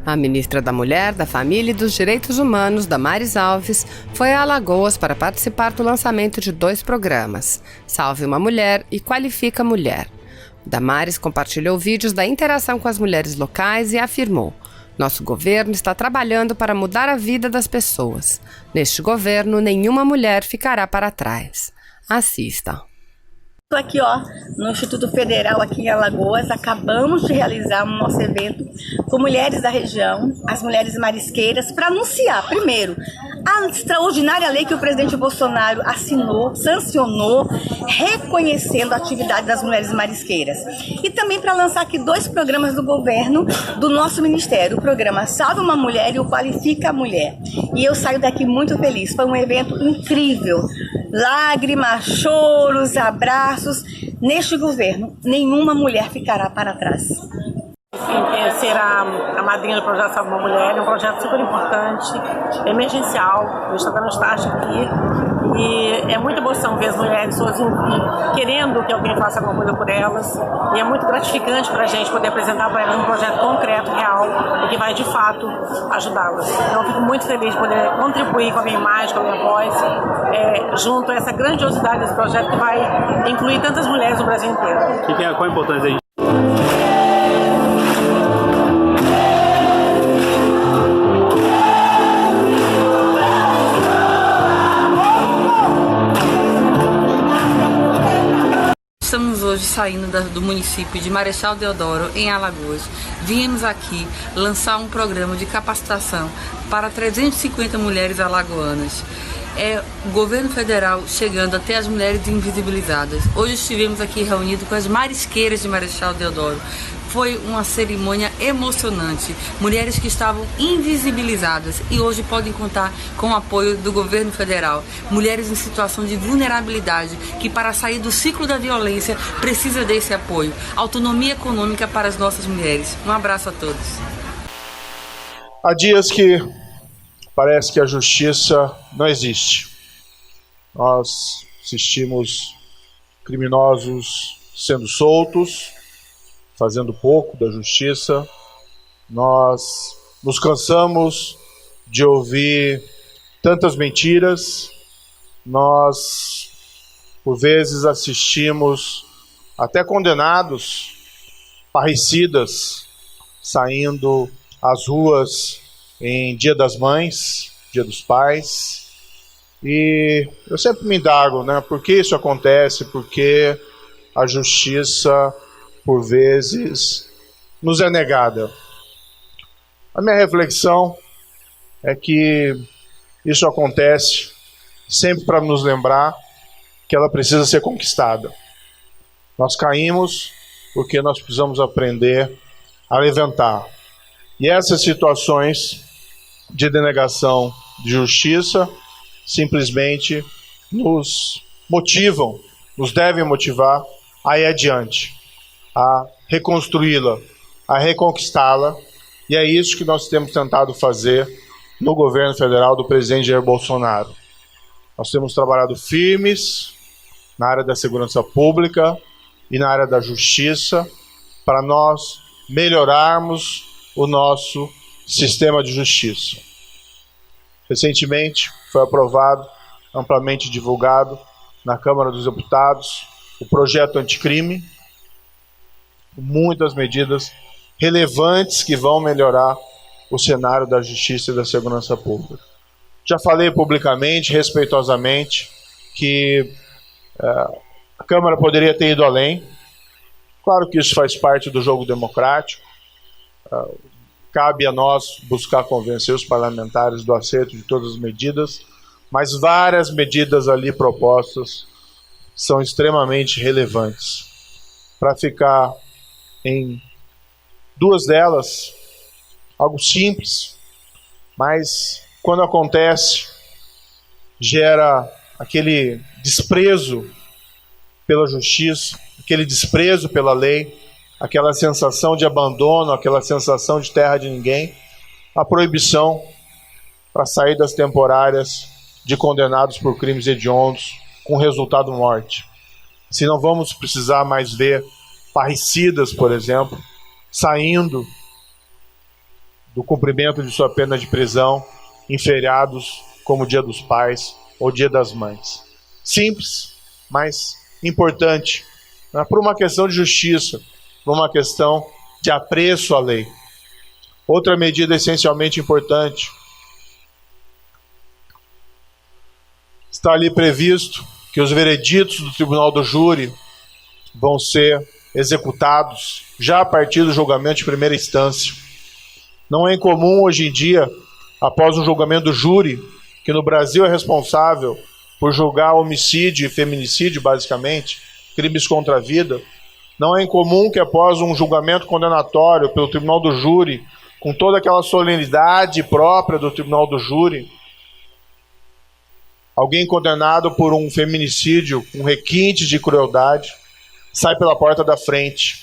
A ministra da Mulher, da Família e dos Direitos Humanos, Damares Alves, foi a Alagoas para participar do lançamento de 2 programas, Salve uma Mulher e Qualifica a Mulher. Damares compartilhou vídeos da interação com as mulheres locais e afirmou: nosso governo está trabalhando para mudar a vida das pessoas. Neste governo, nenhuma mulher ficará para trás. Assista. Estou aqui, no Instituto Federal aqui em Alagoas. Acabamos de realizar o nosso evento com mulheres da região, as mulheres marisqueiras, para anunciar, primeiro, a extraordinária lei que o presidente Bolsonaro assinou, sancionou, reconhecendo a atividade das mulheres marisqueiras. E também para lançar aqui 2 programas do governo, do nosso ministério, o programa Salve uma Mulher e o Qualifica a Mulher. E eu saio daqui muito feliz, foi um evento incrível. Lágrimas, choros, abraços. Neste governo, nenhuma mulher ficará para trás. Ser a madrinha do projeto Salve uma Mulher é um projeto super importante, emergencial. A gente está dando start aqui e é muita emoção ver as mulheres querendo que alguém faça alguma coisa por elas. E é muito gratificante para a gente poder apresentar para elas um projeto concreto, real e que vai de fato ajudá-las. Então eu fico muito feliz de poder contribuir com a minha imagem, com a minha voz, junto a essa grandiosidade desse projeto que vai incluir tantas mulheres no Brasil inteiro. Qual a importância aí? Estamos hoje saindo do município de Marechal Deodoro, em Alagoas. Viemos aqui lançar um programa de capacitação para 350 mulheres alagoanas. É o governo federal chegando até as mulheres invisibilizadas. Hoje estivemos aqui reunidos com as marisqueiras de Marechal Deodoro. Foi uma cerimônia emocionante. Mulheres que estavam invisibilizadas e hoje podem contar com o apoio do governo federal. Mulheres em situação de vulnerabilidade que, para sair do ciclo da violência, precisa desse apoio. Autonomia econômica para as nossas mulheres. Um abraço a todos. Há dias que parece que a justiça não existe. Nós assistimos criminosos sendo soltos, fazendo pouco da justiça. Nós nos cansamos de ouvir tantas mentiras. Nós, por vezes, assistimos até condenados, parricidas, saindo às ruas em Dia das Mães, Dia dos Pais. E eu sempre me indago, por que isso acontece? Porque a justiça, por vezes, nos é negada. A minha reflexão é que isso acontece sempre para nos lembrar que ela precisa ser conquistada. Nós caímos porque nós precisamos aprender a levantar. E essas situações de denegação de justiça simplesmente nos motivam, nos devem motivar a ir adiante, a reconstruí-la, a reconquistá-la, e é isso que nós temos tentado fazer no governo federal do presidente Jair Bolsonaro. Nós temos trabalhado firmes na área da segurança pública e na área da justiça para nós melhorarmos o nosso sistema de justiça. Recentemente foi aprovado, amplamente divulgado na Câmara dos Deputados, o projeto anticrime, muitas medidas relevantes que vão melhorar o cenário da justiça e da segurança pública. Já falei publicamente, respeitosamente, que a Câmara poderia ter ido além. Claro que isso faz parte do jogo democrático. Cabe a nós buscar convencer os parlamentares do acerto de todas as medidas, mas várias medidas ali propostas são extremamente relevantes. Para ficar em 2 delas, algo simples, mas quando acontece, gera aquele desprezo pela justiça, aquele desprezo pela lei, aquela sensação de abandono, aquela sensação de terra de ninguém, a proibição para saídas temporárias de condenados por crimes hediondos com resultado morte. Se não vamos precisar mais ver parricidas, por exemplo, saindo do cumprimento de sua pena de prisão em feriados como o Dia dos Pais ou Dia das Mães. Simples, mas importante, né? Por uma questão de justiça, por uma questão de apreço à lei. Outra medida essencialmente importante, está ali previsto que os vereditos do Tribunal do Júri vão ser executados já a partir do julgamento de primeira instância. Não é incomum hoje em dia, após um julgamento do júri, que no Brasil é responsável por julgar homicídio e feminicídio, basicamente, crimes contra a vida, não é incomum que após um julgamento condenatório pelo Tribunal do Júri, com toda aquela solenidade própria do Tribunal do Júri, alguém condenado por um feminicídio, um requinte de crueldade, sai pela porta da frente.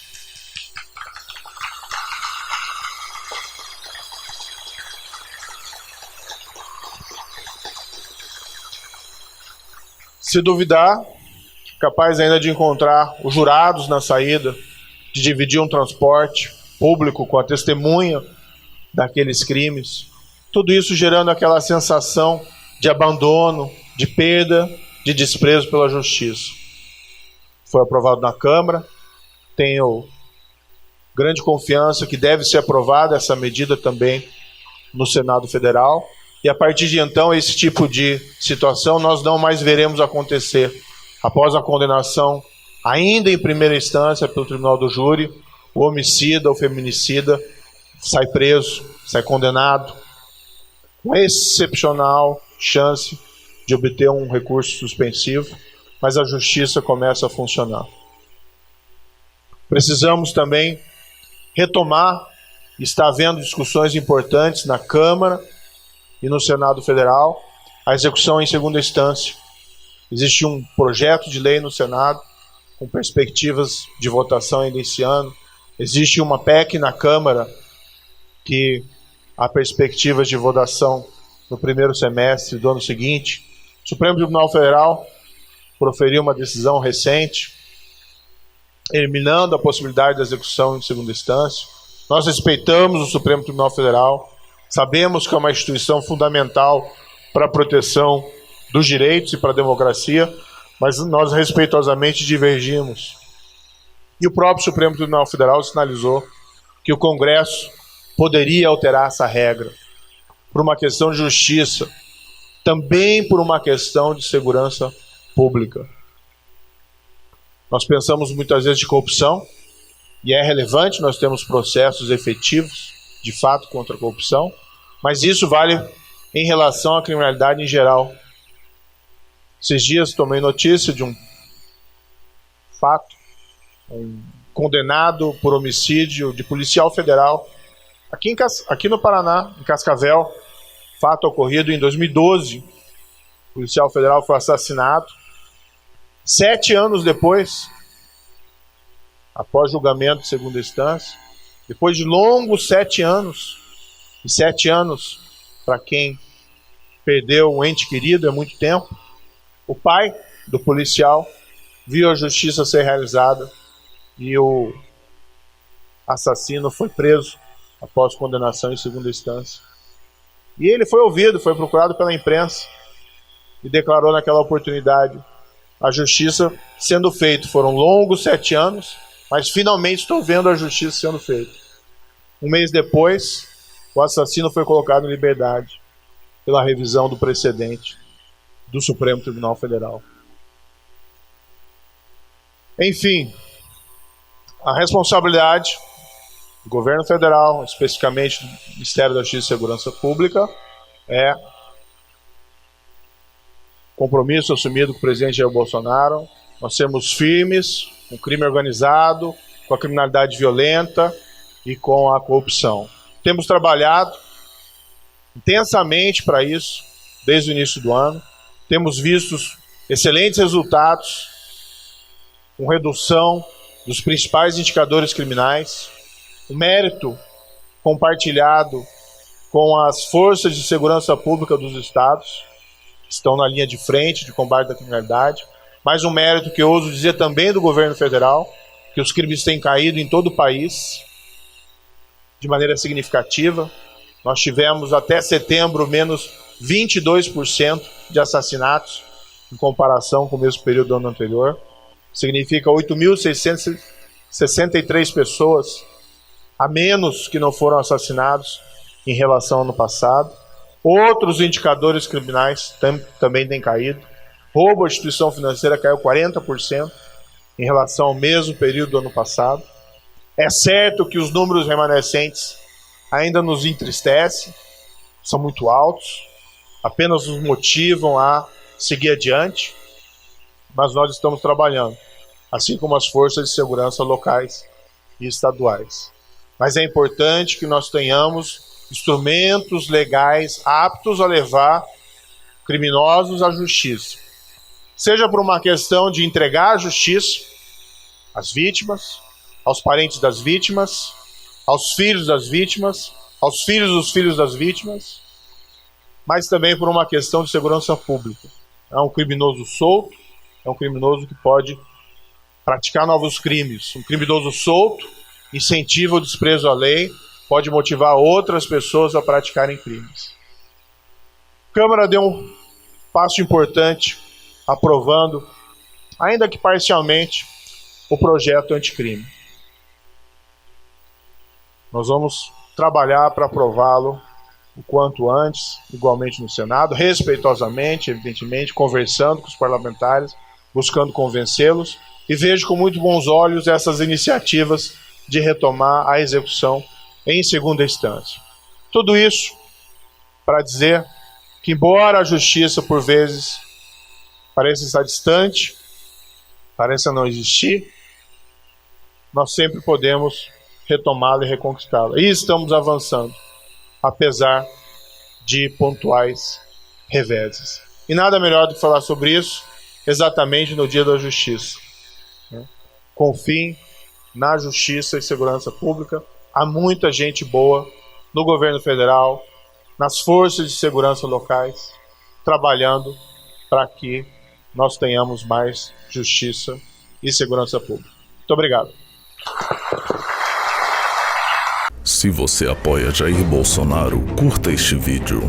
Se duvidar, capaz ainda de encontrar os jurados na saída, de dividir um transporte público com a testemunha daqueles crimes. Tudo isso gerando aquela sensação de abandono, de perda, de desprezo pela justiça. Foi aprovado na Câmara, tenho grande confiança que deve ser aprovada essa medida também no Senado Federal, e a partir de então esse tipo de situação nós não mais veremos acontecer. Após a condenação, ainda em primeira instância pelo Tribunal do Júri, o homicida ou feminicida sai preso, sai condenado, com excepcional chance de obter um recurso suspensivo, mas a justiça começa a funcionar. Precisamos também retomar, está havendo discussões importantes na Câmara e no Senado Federal, a execução em segunda instância. Existe um projeto de lei no Senado, com perspectivas de votação ainda esse ano. Existe uma PEC na Câmara, que há perspectivas de votação no primeiro semestre do ano seguinte. O Supremo Tribunal Federal proferiu uma decisão recente, eliminando a possibilidade da execução em segunda instância. Nós respeitamos o Supremo Tribunal Federal, sabemos que é uma instituição fundamental para a proteção dos direitos e para a democracia, mas nós respeitosamente divergimos. E o próprio Supremo Tribunal Federal sinalizou que o Congresso poderia alterar essa regra por uma questão de justiça, também por uma questão de segurança pública. Nós pensamos muitas vezes de corrupção, e é relevante, nós temos processos efetivos, de fato, contra a corrupção, mas isso vale em relação à criminalidade em geral. Esses dias tomei notícia de um fato, um condenado por homicídio de policial federal, aqui no Paraná, em Cascavel, fato ocorrido em 2012. O policial federal foi assassinado. 7 anos depois, após julgamento de segunda instância, depois de longos 7 anos, e 7 anos, para quem perdeu um ente querido, é muito tempo, o pai do policial viu a justiça ser realizada e o assassino foi preso após condenação em segunda instância. E ele foi ouvido, foi procurado pela imprensa e declarou naquela oportunidade a justiça sendo feita. Foram longos 7 anos, mas finalmente estou vendo a justiça sendo feita. Um mês depois, o assassino foi colocado em liberdade pela revisão do precedente do Supremo Tribunal Federal. Enfim, a responsabilidade do governo federal, especificamente do Ministério da Justiça e Segurança Pública, é compromisso assumido com o presidente Jair Bolsonaro. Nós sermos firmes com o crime organizado, com a criminalidade violenta e com a corrupção. Temos trabalhado intensamente para isso desde o início do ano. Temos visto excelentes resultados com redução dos principais indicadores criminais, o mérito compartilhado com as forças de segurança pública dos estados, que estão na linha de frente de combate à criminalidade, mas um mérito que eu ouso dizer também do governo federal, que os crimes têm caído em todo o país, de maneira significativa. Nós tivemos até setembro menos 22% de assassinatos em comparação com o mesmo período do ano anterior. Significa 8.663 pessoas a menos que não foram assassinados em relação ao ano passado. Outros indicadores criminais também têm caído. Roubo à instituição financeira caiu 40% em relação ao mesmo período do ano passado. É certo que os números remanescentes ainda nos entristecem, são muito altos, apenas nos motivam a seguir adiante, mas nós estamos trabalhando, assim como as forças de segurança locais e estaduais. Mas é importante que nós tenhamos instrumentos legais aptos a levar criminosos à justiça. Seja por uma questão de entregar a justiça às vítimas, aos parentes das vítimas, aos filhos das vítimas, aos filhos dos filhos das vítimas, mas também por uma questão de segurança pública. É um criminoso solto, é um criminoso que pode praticar novos crimes. Um criminoso solto incentiva o desprezo à lei, pode motivar outras pessoas a praticarem crimes. A Câmara deu um passo importante, aprovando, ainda que parcialmente, o projeto anticrime. Nós vamos trabalhar para aprová-lo o quanto antes, igualmente no Senado, respeitosamente, evidentemente, conversando com os parlamentares, buscando convencê-los, e vejo com muito bons olhos essas iniciativas de retomar a execução em segunda instância. Tudo isso para dizer que, embora a justiça, por vezes, pareça estar distante, pareça não existir, nós sempre podemos retomá-la e reconquistá-la. E estamos avançando, apesar de pontuais reveses. E nada melhor do que falar sobre isso exatamente no Dia da Justiça. Confiem na justiça e segurança pública. Há muita gente boa no governo federal, nas forças de segurança locais, trabalhando para que nós tenhamos mais justiça e segurança pública. Muito obrigado. Se você apoia Jair Bolsonaro, curta este vídeo,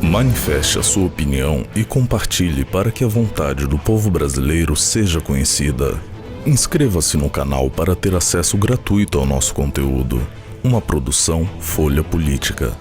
manifeste a sua opinião e compartilhe para que a vontade do povo brasileiro seja conhecida. Inscreva-se no canal para ter acesso gratuito ao nosso conteúdo. Uma produção Folha Política.